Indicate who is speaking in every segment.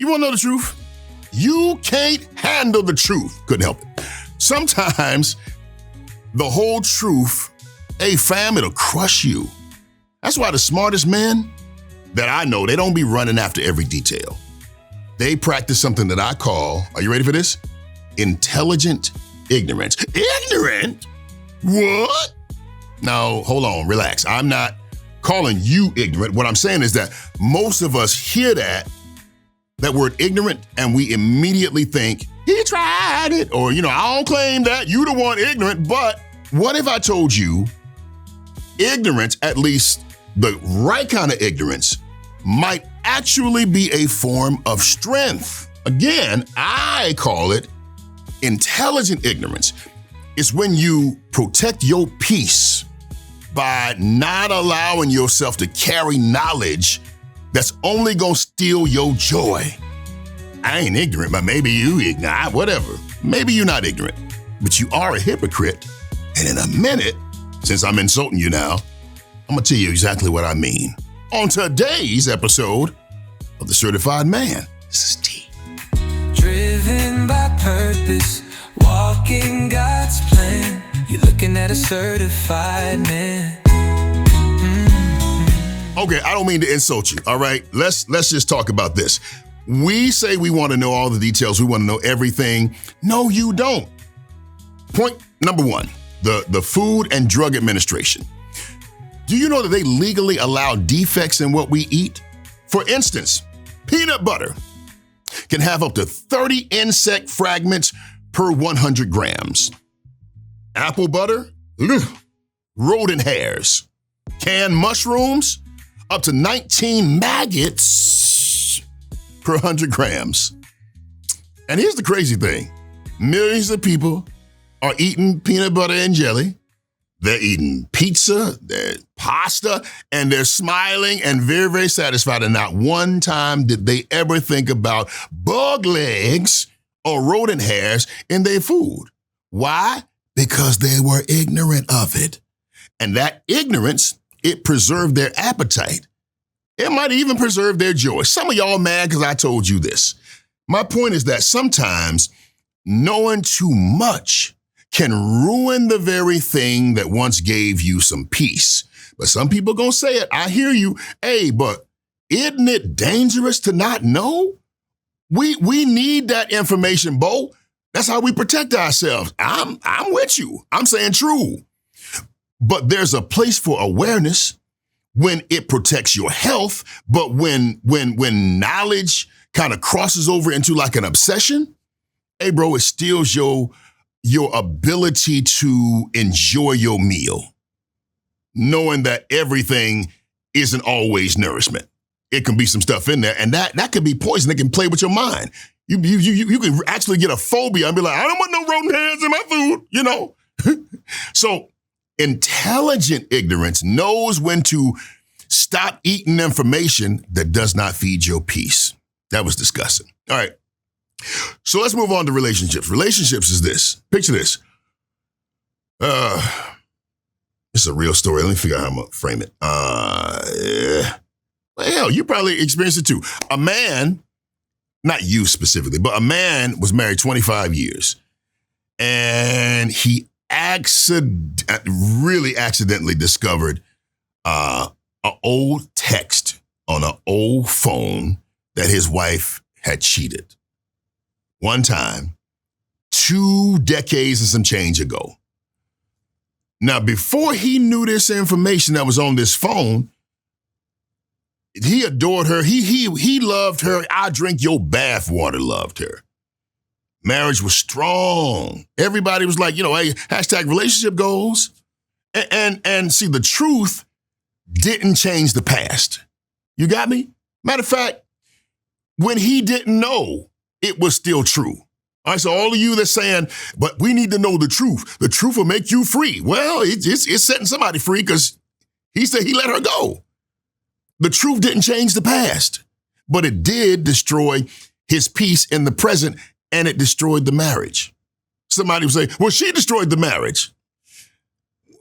Speaker 1: You want to know the truth? You can't handle the truth. Couldn't help it. Sometimes the whole truth, hey fam, it'll crush you. That's why the smartest men that I know, they don't be running after every detail. They practice something that I call, are you ready for this? Intelligent ignorance. Ignorant? What? Now, hold on, relax. I'm not calling you ignorant. What I'm saying is that most of us hear that word ignorant, and we immediately think, he tried it, or, I don't claim that, you the one ignorant, but what if I told you ignorance, at least the right kind of ignorance, might actually be a form of strength? Again, I call it intelligent ignorance. It's when you protect your peace by not allowing yourself to carry knowledge that's only gonna steal your joy. I ain't ignorant, but maybe you ignorant, whatever. Maybe you're not ignorant, but you are a hypocrite. And in a minute, since I'm insulting you now, I'm gonna tell you exactly what I mean. On today's episode of The Certified Man, this is T.
Speaker 2: Driven by purpose, walking God's plan. You're looking at a certified man.
Speaker 1: Okay, I don't mean to insult you, all right? Let's just talk about this. We say we want to know all the details. We want to know everything. No, you don't. Point number one, the Food and Drug Administration. Do you know that they legally allow defects in what we eat? For instance, peanut butter can have up to 30 insect fragments per 100 grams. Apple butter, rodent hairs. Canned mushrooms, up to 19 maggots per 100 grams. And here's the crazy thing. Millions of people are eating peanut butter and jelly. They're eating pizza, they're pasta, and they're smiling and very, very satisfied. And not one time did they ever think about bug legs or rodent hairs in their food. Why? Because they were ignorant of it. And that ignorance, it preserved their appetite. It might even preserve their joy. Some of y'all mad because I told you this. My point is that sometimes knowing too much can ruin the very thing that once gave you some peace. But some people gonna say it. I hear you. Hey, but isn't it dangerous to not know? We need that information, Bo. That's how we protect ourselves. I'm with you. I'm saying true. But there's a place for awareness when it protects your health, but when knowledge kind of crosses over into like an obsession, hey bro, it steals your ability to enjoy your meal, knowing that everything isn't always nourishment. It can be some stuff in there, and that could be poison. It can play with your mind. You can actually get a phobia and be like, I don't want no rodent hairs in my food, So intelligent ignorance knows when to stop eating information that does not feed your peace. That was disgusting. All right. So let's move on to relationships. Relationships is this. Picture this. It's a real story. Let me figure out how I'm going to frame it. Well, hell, you probably experienced it too. A man, not you specifically, but a man was married 25 years. And he really accidentally discovered an old text on an old phone that his wife had cheated. One time, 2 decades and some change ago. Now, before he knew this information that was on this phone, he adored her. He loved her. I drink your bath water loved her. Marriage was strong. Everybody was like, hey, hashtag relationship goals. And see, the truth didn't change the past. You got me? Matter of fact, when he didn't know, it was still true. All right, so all of you that's saying, but we need to know the truth. The truth will make you free. Well, it's setting somebody free because he said he let her go. The truth didn't change the past, but it did destroy his peace in the present, and it destroyed the marriage. Somebody would say, well, she destroyed the marriage.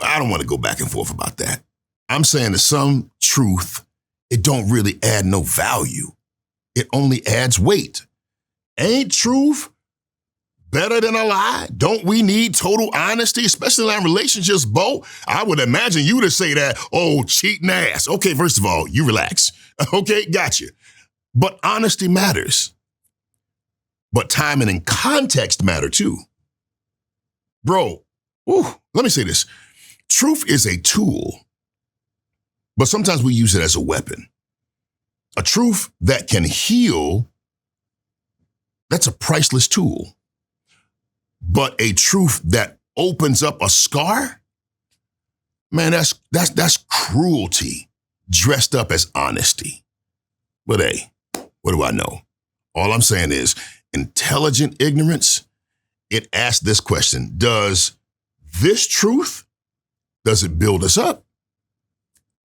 Speaker 1: I don't want to go back and forth about that. I'm saying that some truth, it don't really add no value. it only adds weight. Ain't truth better than a lie? Don't we need total honesty, especially in relationships, Bo? I would imagine you to say that, oh, cheating ass. Okay, first of all, you relax. Okay, gotcha. But honesty matters. But timing and context matter too. Bro, let me say this. Truth is a tool, but sometimes we use it as a weapon. A truth that can heal, that's a priceless tool. But a truth that opens up a scar, man, that's cruelty dressed up as honesty. But hey, what do I know? All I'm saying is intelligent ignorance, it asks this question: does this truth, does it build us up?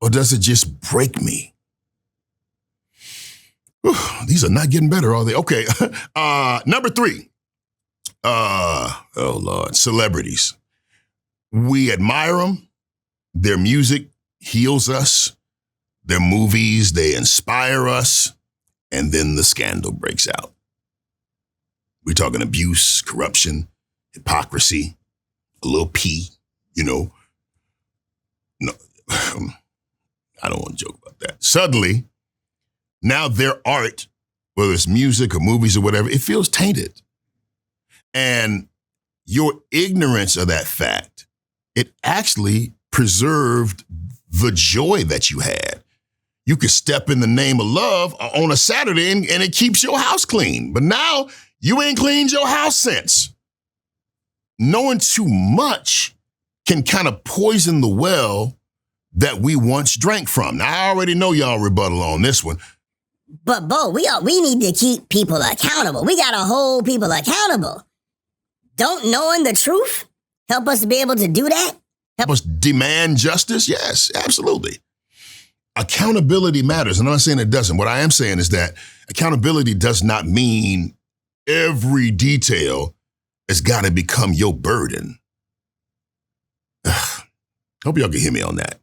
Speaker 1: Or does it just break me? Whew, these are not getting better, are they? Okay, number 3. Oh Lord, celebrities. We admire them. Their music heals us. Their movies, they inspire us. And then the scandal breaks out. We're talking abuse, corruption, hypocrisy, a little P, No, I don't want to joke about that. Suddenly, now their art, whether it's music or movies or whatever, it feels tainted. And your ignorance of that fact, it actually preserved the joy that you had. You could step in the name of love on a Saturday and it keeps your house clean. But now you ain't cleaned your house since. Knowing too much can kind of poison the well that we once drank from. Now, I already know y'all rebuttal on this one.
Speaker 3: But, Bo, we need to keep people accountable. We got to hold people accountable. Don't knowing the truth help us to be able to do that?
Speaker 1: Help us demand justice? Yes, absolutely. Accountability matters. I'm not saying it doesn't. What I am saying is that accountability does not mean every detail has got to become your burden. Hope y'all can hear me on that.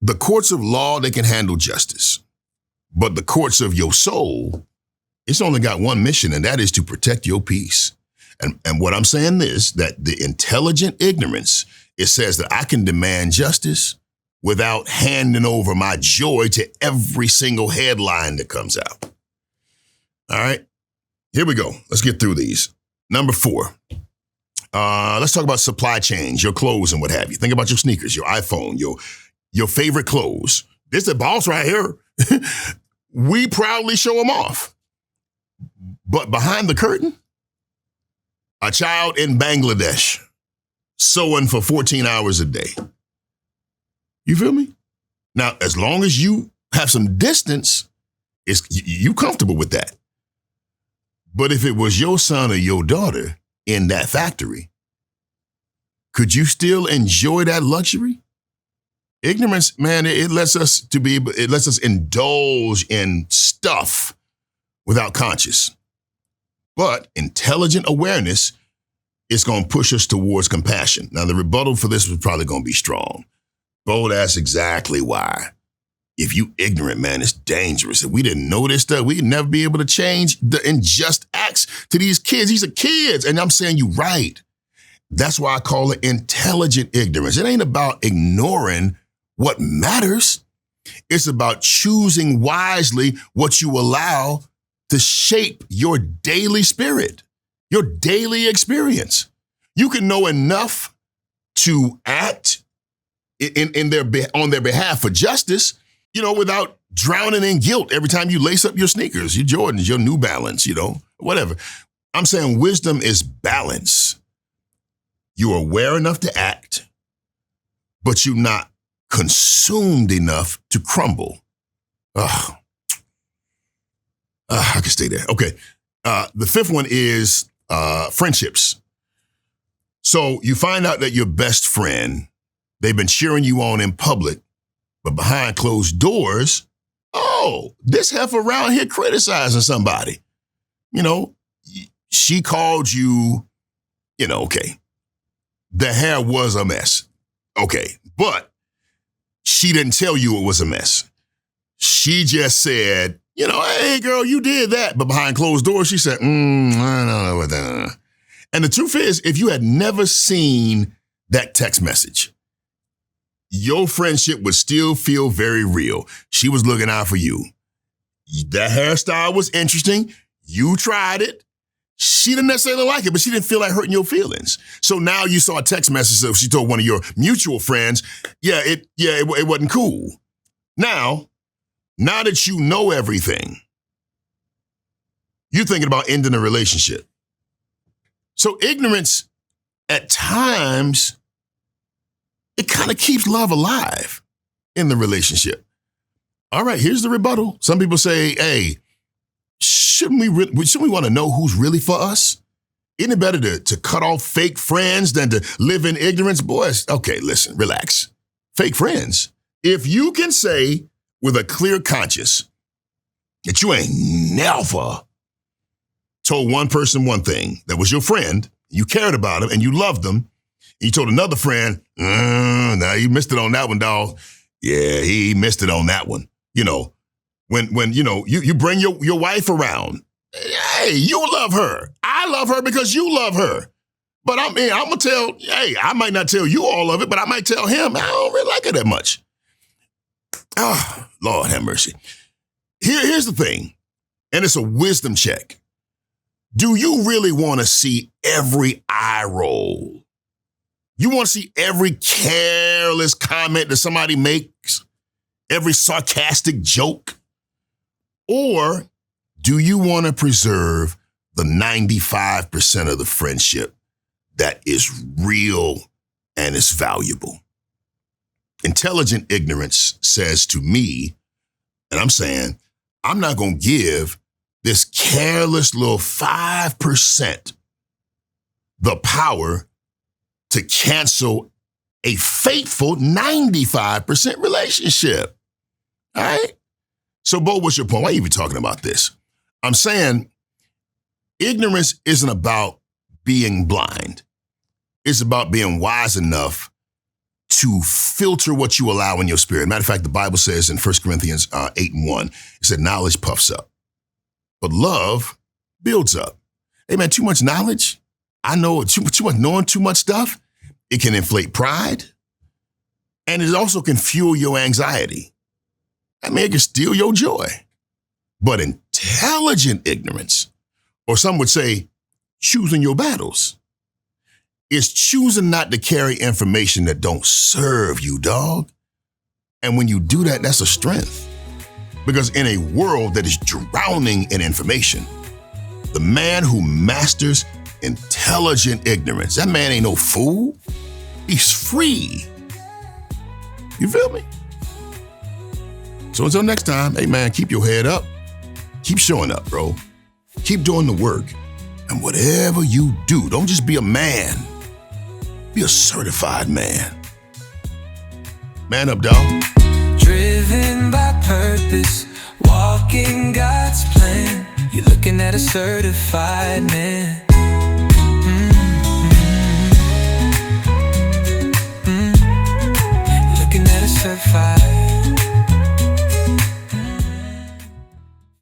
Speaker 1: The courts of law, they can handle justice. But the courts of your soul, it's only got one mission, and that is to protect your peace. And what I'm saying is that the intelligent ignorance, it says that I can demand justice without handing over my joy to every single headline that comes out. All right, here we go. Let's get through these. Number 4, let's talk about supply chains, your clothes and what have you. Think about your sneakers, your iPhone, your favorite clothes. This is the boss right here. We proudly show them off. But behind the curtain, a child in Bangladesh sewing for 14 hours a day. You feel me? Now, as long as you have some distance, you comfortable with that. But if it was your son or your daughter in that factory, could you still enjoy that luxury? Ignorance, man, it lets us indulge in stuff without conscience. But intelligent awareness is going to push us towards compassion. Now, the rebuttal for this was probably going to be strong. Bo, that's exactly why. If you ignorant, man, it's dangerous. If we didn't know this stuff, we'd never be able to change the unjust acts to these kids. These are kids. And I'm saying you right. That's why I call it intelligent ignorance. It ain't about ignoring what matters. It's about choosing wisely what you allow to shape your daily spirit, your daily experience. You can know enough to act on their behalf for justice, without drowning in guilt every time you lace up your sneakers, your Jordans, your New Balance, whatever. I'm saying wisdom is balance. You're aware enough to act, but you're not consumed enough to crumble. I can stay there. Okay. The 5th one is friendships. So you find out that your best friend, they've been cheering you on in public, but behind closed doors, this heifer around here criticizing somebody. She called you, okay, the hair was a mess. Okay, but she didn't tell you it was a mess. She just said, You know, hey, girl, you did that. But behind closed doors, she said, I don't know what that. And the truth is, if you had never seen that text message, your friendship would still feel very real. She was looking out for you. That hairstyle was interesting. You tried it. She didn't necessarily like it, but she didn't feel like hurting your feelings. So now you saw a text message. So she told one of your mutual friends, it wasn't cool. Now that you know everything, you're thinking about ending a relationship. So ignorance, at times, it kind of keeps love alive in the relationship. All right, here's the rebuttal. Some people say, hey, shouldn't we want to know who's really for us? Isn't it better to cut off fake friends than to live in ignorance? Boys, okay, listen, relax. Fake friends. If you can say with a clear conscience that you ain't never told one person one thing that was your friend, you cared about him and you loved them, and you told another friend, nah, you missed it on that one, dog. Yeah, he missed it on that one. You know, when you know, you bring your wife around, hey, you love her. I love her because you love her. But I'm gonna tell, hey, I might not tell you all of it, but I might tell him I don't really like her that much. Oh, Lord have mercy. Here's the thing, and it's a wisdom check. Do you really want to see every eye roll? You want to see every careless comment that somebody makes? Every sarcastic joke? Or do you want to preserve the 95% of the friendship that is real and is valuable? Intelligent ignorance says to me, and I'm saying, I'm not going to give this careless little 5% the power to cancel a faithful 95% relationship. All right? So, Bo, what's your point? Why are you even talking about this? I'm saying ignorance isn't about being blind. It's about being wise enough to filter what you allow in your spirit. Matter of fact, the Bible says in 1 Corinthians 8:1, it said, knowledge puffs up, but love builds up. Hey, man, too much knowledge, I know too much knowing too much stuff, it can inflate pride, and it also can fuel your anxiety. I mean, it can steal your joy. But intelligent ignorance, or some would say choosing your battles, is choosing not to carry information that don't serve you, dog. And when you do that, that's a strength. Because in a world that is drowning in information, the man who masters intelligent ignorance, that man ain't no fool. He's free. You feel me? So until next time, hey man, keep your head up. Keep showing up, bro. Keep doing the work. And whatever you do, don't just be a man. Be a certified man. Man up, dog.
Speaker 2: Driven by purpose, walking God's plan. You're looking at a certified man.